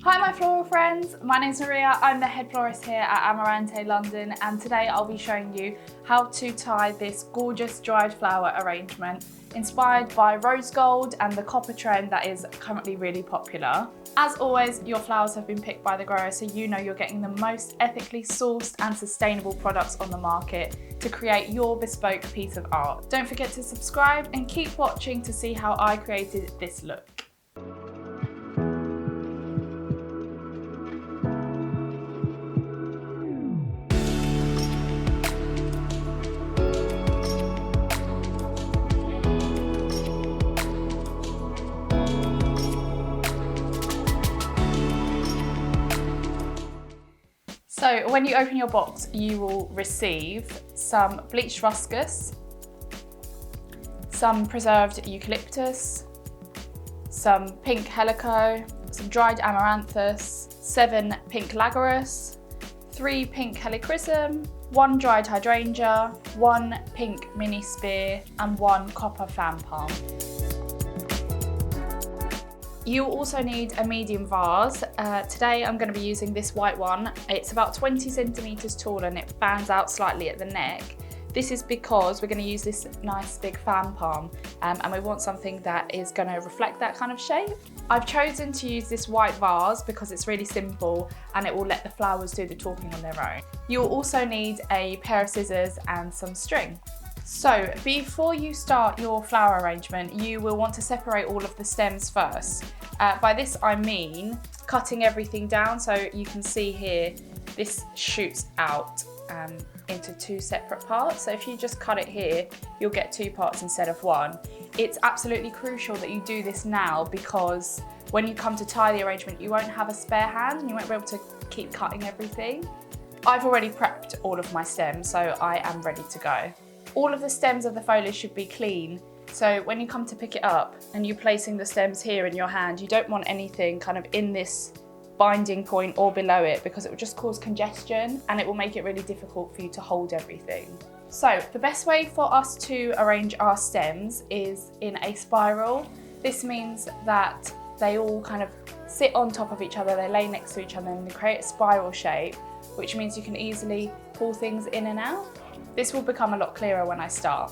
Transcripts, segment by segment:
Hi my floral friends, my name's Maria, I'm the head florist here at Amaranté London, and today I'll be showing you how to tie this gorgeous dried flower arrangement inspired by rose gold and the copper trend that is currently really popular. As always, your flowers have been picked by the grower, so you know you're getting the most ethically sourced and sustainable products on the market to create your bespoke piece of art. Don't forget to subscribe and keep watching to see how I created this look. So when you open your box, you will receive some bleached ruscus, some preserved eucalyptus, some pink helico, some dried amaranthus, 7 pink Lagurus, 3 pink helichrysum, 1 dried hydrangea, 1 pink mini spear, and 1 copper fan palm. You also need a medium vase. Today I'm going to be using this white one. It's about 20 centimeters tall and it fans out slightly at the neck. This is because we're going to use this nice big fan palm and we want something that is going to reflect that kind of shape. I've chosen to use this white vase because it's really simple and it will let the flowers do the talking on their own. You'll also need a pair of scissors and some string. So before you start your flower arrangement, you will want to separate all of the stems first. By this I mean cutting everything down. So you can see here, this shoots out into 2 separate parts. So if you just cut it here, you'll get 2 parts instead of 1. It's absolutely crucial that you do this now because when you come to tie the arrangement, you won't have a spare hand and you won't be able to keep cutting everything. I've already prepped all of my stems, so I am ready to go. All of the stems of the foliage should be clean, so when you come to pick it up and you're placing the stems here in your hand, you don't want anything kind of in this binding point or below it because it will just cause congestion and it will make it really difficult for you to hold everything. So the best way for us to arrange our stems is in a spiral. This means that they all kind of sit on top of each other, they lay next to each other and they create a spiral shape, which means you can easily pull things in and out. This will become a lot clearer when I start.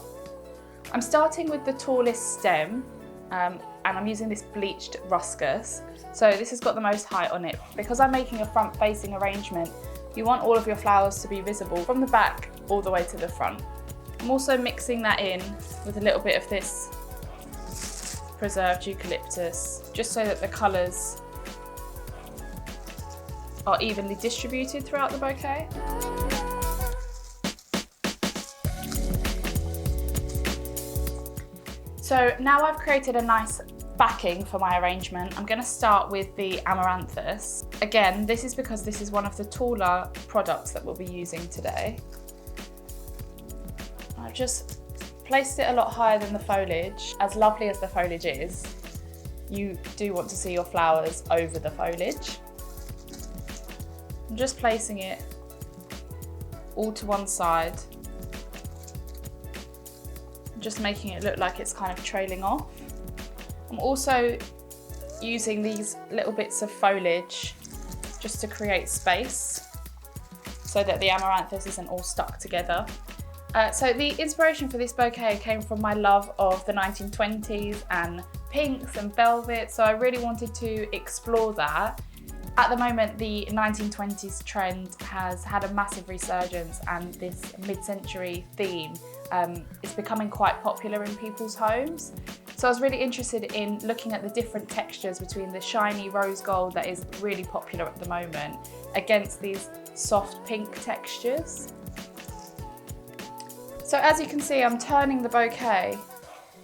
I'm starting with the tallest stem and I'm using this bleached ruscus. So this has got the most height on it. Because I'm making a front facing arrangement, you want all of your flowers to be visible from the back all the way to the front. I'm also mixing that in with a little bit of this preserved eucalyptus, just so that the colours are evenly distributed throughout the bouquet. So now I've created a nice backing for my arrangement. I'm going to start with the Amaranthus. Again, this is because this is one of the taller products that we'll be using today. I've just placed it a lot higher than the foliage. As lovely as the foliage is, you do want to see your flowers over the foliage. I'm just placing it all to one side. Just making it look like it's kind of trailing off. I'm also using these little bits of foliage just to create space so that the amaranthus isn't all stuck together. So the inspiration for this bouquet came from my love of the 1920s and pinks and velvet, so I really wanted to explore that. At the moment, the 1920s trend has had a massive resurgence and this mid-century theme is becoming quite popular in people's homes. So I was really interested in looking at the different textures between the shiny rose gold that is really popular at the moment against these soft pink textures. So as you can see, I'm turning the bouquet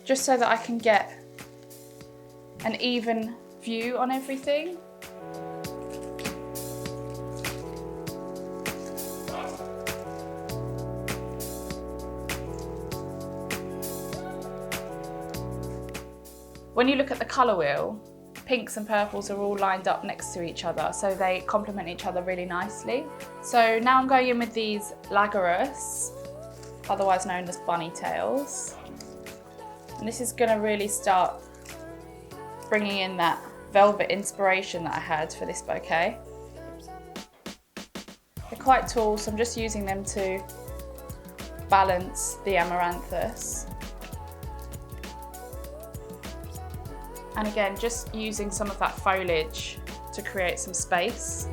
just so that I can get an even view on everything. When you look at the colour wheel, pinks and purples are all lined up next to each other, so they complement each other really nicely. So now I'm going in with these Lagurus, otherwise known as bunny tails. And this is going to really start bringing in that velvet inspiration that I had for this bouquet. They're quite tall, so I'm just using them to balance the Amaranthus. And again, just using some of that foliage to create some space.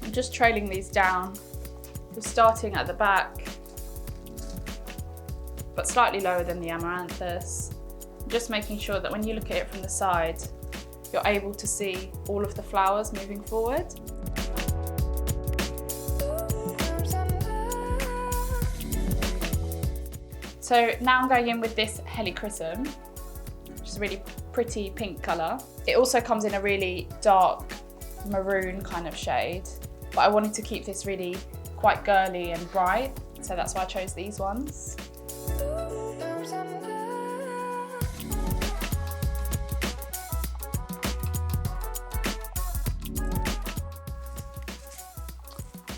I'm just trailing these down. We're starting at the back, but slightly lower than the Amaranthus. Just making sure that when you look at it from the side, you're able to see all of the flowers moving forward. So now I'm going in with this Helichrysum, which is a really pretty pink colour. It also comes in a really dark maroon kind of shade, but I wanted to keep this really quite girly and bright, so that's why I chose these ones.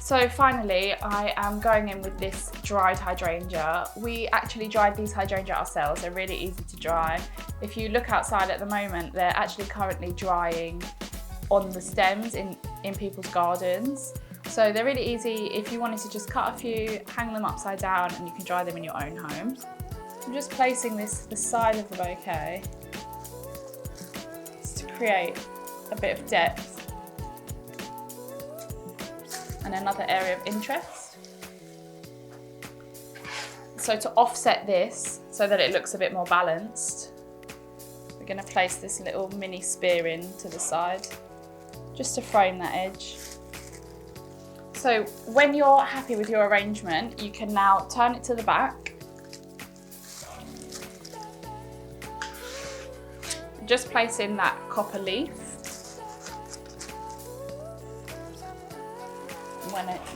So finally, I am going in with this dried hydrangea. We actually dried these hydrangea ourselves. They're really easy to dry. If you look outside at the moment, they're actually currently drying on the stems in people's gardens. So they're really easy. If you wanted to just cut a few, hang them upside down, and you can dry them in your own home. I'm just placing this to the side of the bouquet just to create a bit of depth and another area of interest. So to offset this, so that it looks a bit more balanced, we're going to place this little mini spear in to the side, just to frame that edge. So when you're happy with your arrangement, you can now turn it to the back. Just place in that copper leaf.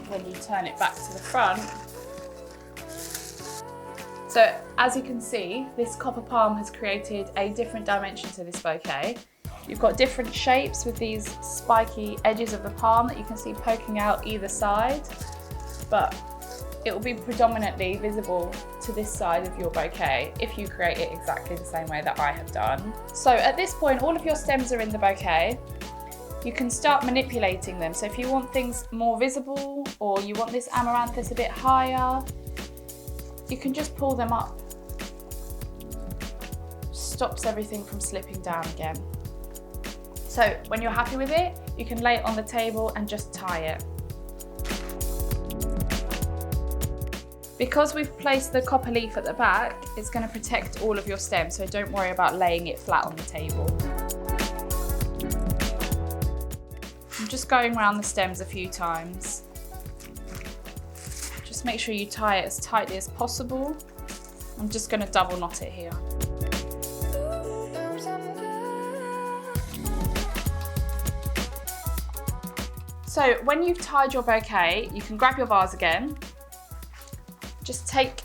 When you turn it back to the front. So as you can see, this copper palm has created a different dimension to this bouquet. You've got different shapes with these spiky edges of the palm that you can see poking out either side, but it will be predominantly visible to this side of your bouquet if you create it exactly the same way that I have done. So at this point, all of your stems are in the bouquet. You can start manipulating them. So if you want things more visible, or you want this Amaranthus a bit higher, you can just pull them up. Stops everything from slipping down again. So when you're happy with it, you can lay it on the table and just tie it. Because we've placed the copper leaf at the back, it's going to protect all of your stems, so don't worry about laying it flat on the table. I'm just going around the stems a few times. Just make sure you tie it as tightly as possible. I'm just going to double knot it here. So when you've tied your bouquet, you can grab your vase again. Just take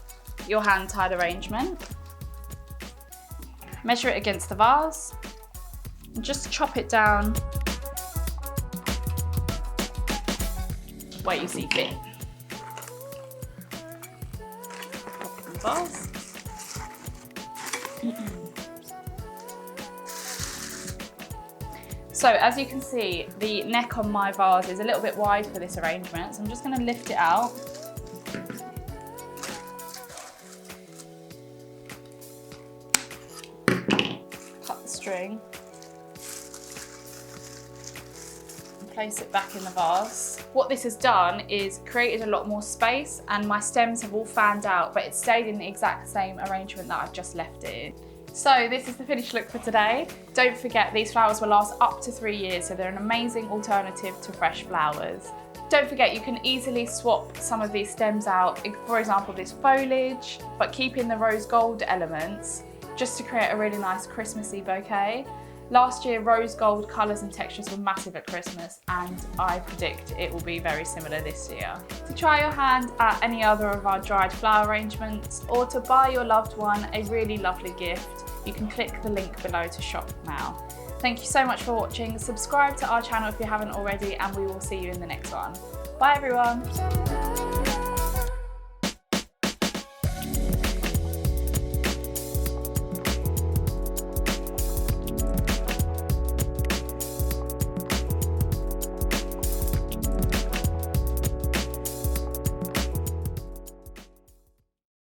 your hand-tied arrangement, measure it against the vase, and just chop it down where you see fit. Pop it in the vase. So as you can see, the neck on my vase is a little bit wide for this arrangement, so I'm just going to lift it out. Cut the string and place it back in the vase. What this has done is created a lot more space, and my stems have all fanned out, but it stayed in the exact same arrangement that I've just left it in. So this is the finished look for today. Don't forget, these flowers will last up to 3 years, so they're an amazing alternative to fresh flowers. Don't forget, you can easily swap some of these stems out, for example this foliage, but keep in the rose gold elements just to create a really nice Christmassy bouquet. Last year, rose gold colours and textures were massive at Christmas, and I predict it will be very similar this year. To try your hand at any other of our dried flower arrangements, or to buy your loved one a really lovely gift, you can click the link below to shop now. Thank you so much for watching. Subscribe to our channel if you haven't already, and we will see you in the next one. Bye everyone.